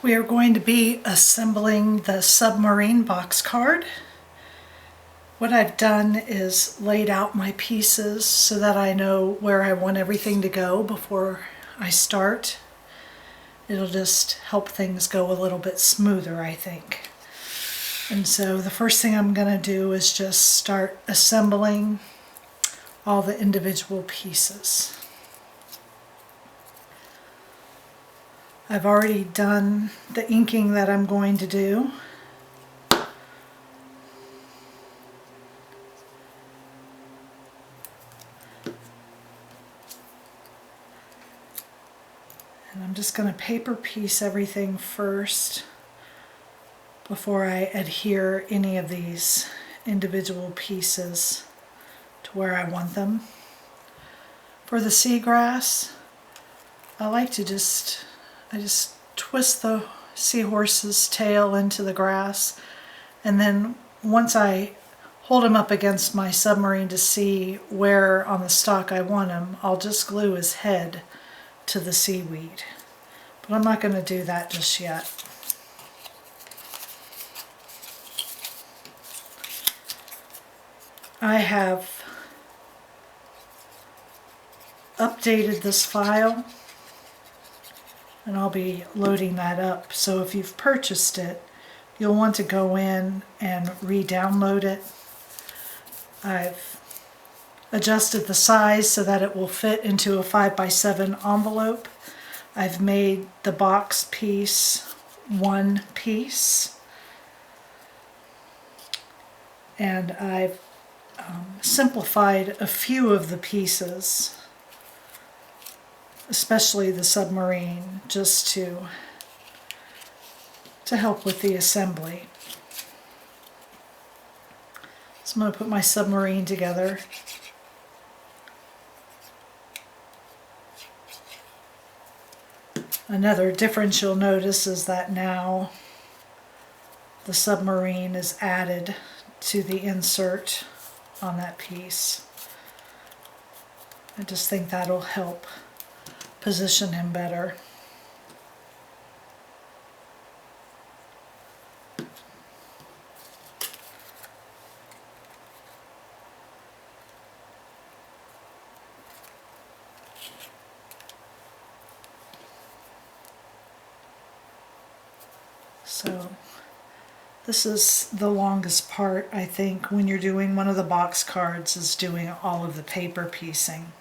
We are going to be assembling the Submarine box card. What I've done is laid out my pieces so that I know where I want everything to go before I start. It'll just help things go a little bit smoother, I think. And so the first thing I'm going to do is just start assembling all the individual pieces. I've already done the inking that I'm going to do. And I'm just going to paper piece everything first before I adhere any of these individual pieces to where I want them. For the seagrass, I just twist the seahorse's tail into the grass, and then once I hold him up against my submarine to see where on the stalk I want him, I'll just glue his head to the seaweed. But I'm not going to do that just yet. I have updated this file, and I'll be loading that up. So if you've purchased it, you'll want to go in and re-download it. I've adjusted the size so that it will fit into a 5x7 envelope. I've made the box piece one piece, and I've simplified a few of the pieces, especially the submarine, just to help with the assembly. So I'm going to put my submarine together. Another difference you'll notice is that now the submarine is added to the insert on that piece. I just think that'll help position him better. So this is the longest part, I think, when you're doing one of the box cards, is doing all of the paper piecing.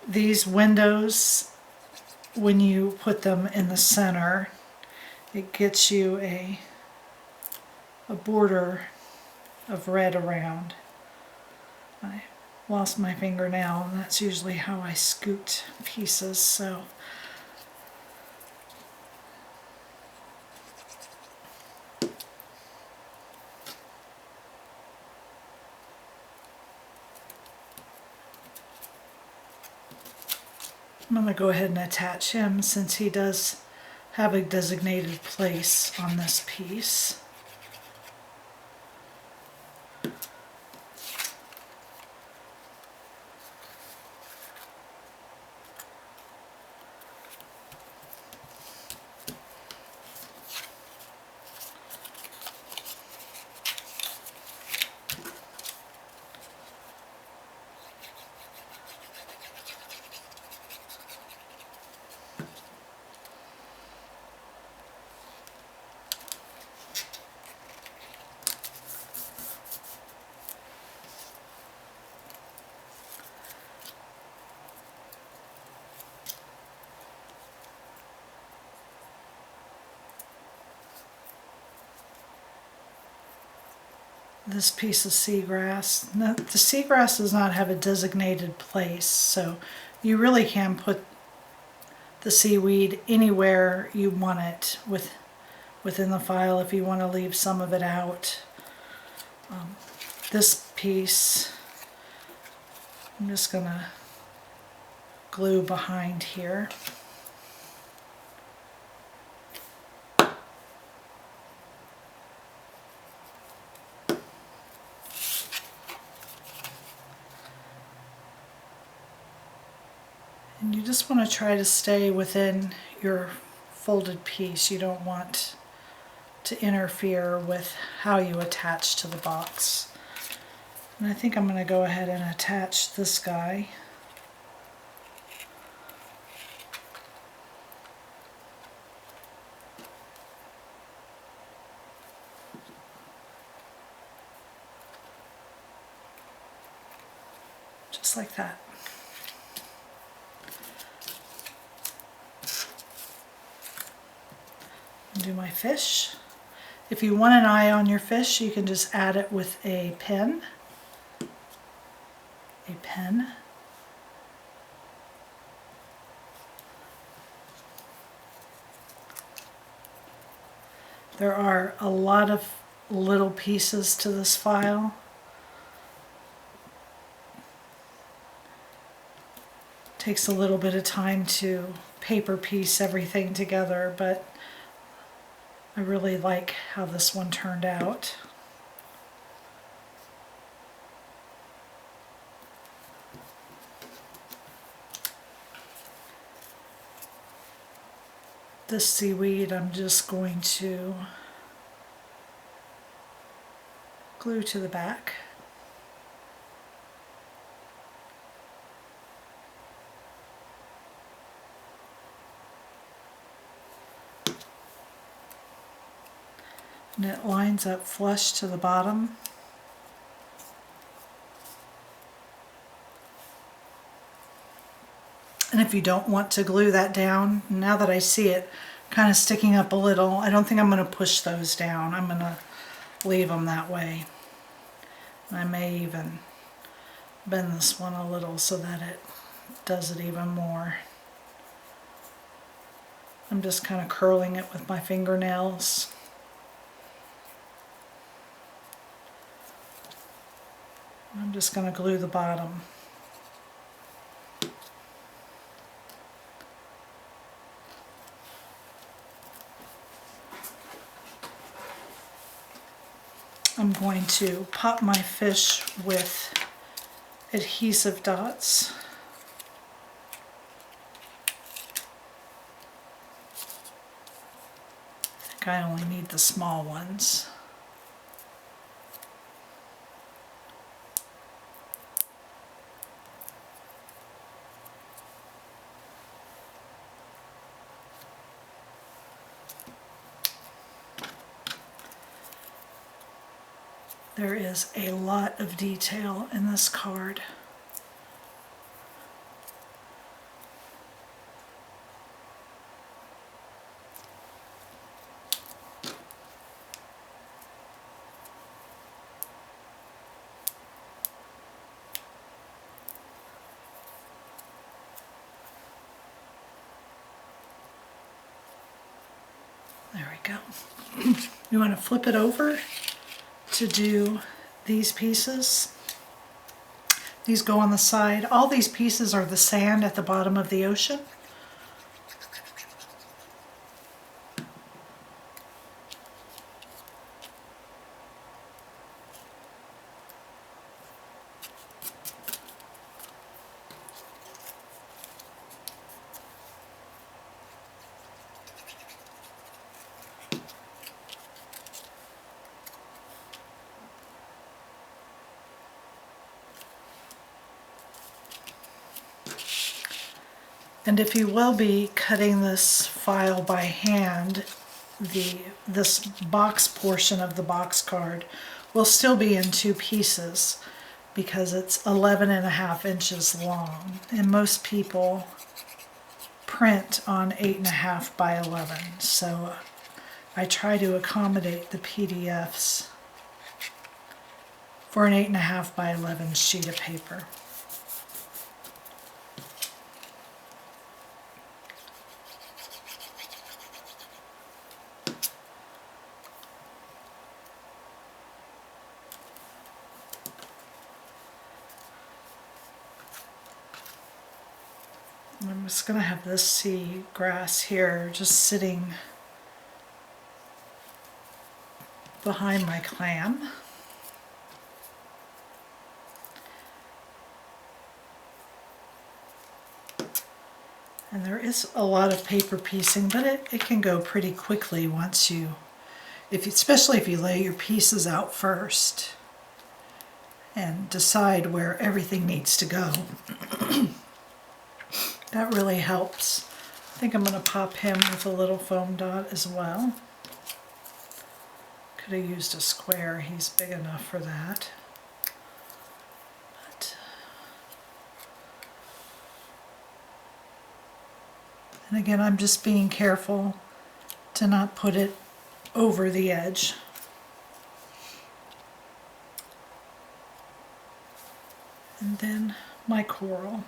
These windows, when you put them in the center, it gets you a border of red around. I lost my fingernail, and that's usually how I scoot pieces, so I'm going to go ahead and attach him since he does have a designated place on this piece. This piece of seagrass. Now, the seagrass does not have a designated place, so you really can put the seaweed anywhere you want it within the file if you want to leave some of it out. This piece, I'm just going to glue behind here. You just want to try to stay within your folded piece. You don't want to interfere with how you attach to the box. And I think I'm going to go ahead and attach this guy. Just like that. Do my fish. If you want an eye on your fish, you can just add it with a pen. There are a lot of little pieces to this file. Takes a little bit of time to paper piece everything together, but I really like how this one turned out. This seaweed I'm just going to glue to the back. And it lines up flush to the bottom. And if you don't want to glue that down, now that I see it kind of sticking up a little, I don't think I'm going to push those down. I'm going to leave them that way. And I may even bend this one a little so that it does it even more. I'm just kind of curling it with my fingernails. I'm just going to glue the bottom. I'm going to pop my fish with adhesive dots. I think I only need the small ones. There is a lot of detail in this card. There we go. You want to flip it over to do these pieces. These go on the side. All these pieces are the sand at the bottom of the ocean. And if you will be cutting this file by hand, this box portion of the box card will still be in two pieces because it's 11.5 inches long. And most people print on 8.5 by 11. So I try to accommodate the PDFs for an 8.5 by 11 sheet of paper. I'm just going to have this sea grass here just sitting behind my clam. And there is a lot of paper piecing, but it can go pretty quickly once you, especially if you lay your pieces out first and decide where everything needs to go. That really helps. I think I'm going to pop him with a little foam dot as well. Could have used a square, he's big enough for that. And again, I'm just being careful to not put it over the edge. And then my coral.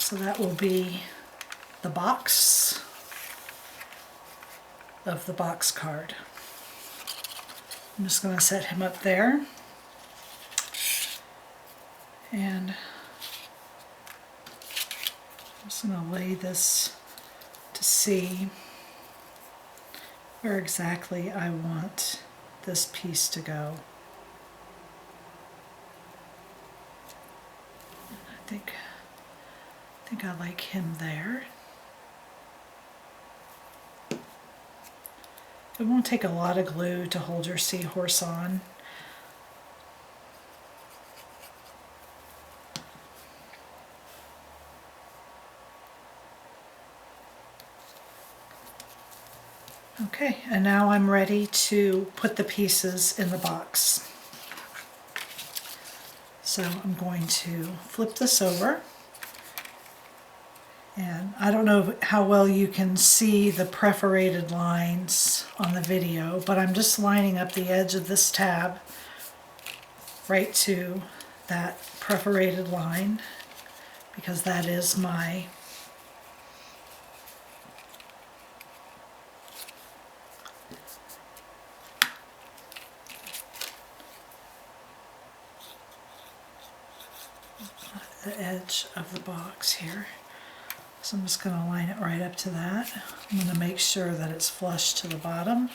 So that will be the box of the box card. I'm just going to set him up there, and I'm just going to lay this to see where exactly I want this piece to go. I think I like him there. It won't take a lot of glue to hold your seahorse on. Okay, and now I'm ready to put the pieces in the box. So I'm going to flip this over. And I don't know how well you can see the perforated lines on the video, but I'm just lining up the edge of this tab right to that perforated line, because that is my the edge of the box here. So I'm just going to line it right up to that. I'm going to make sure that it's flush to the bottom.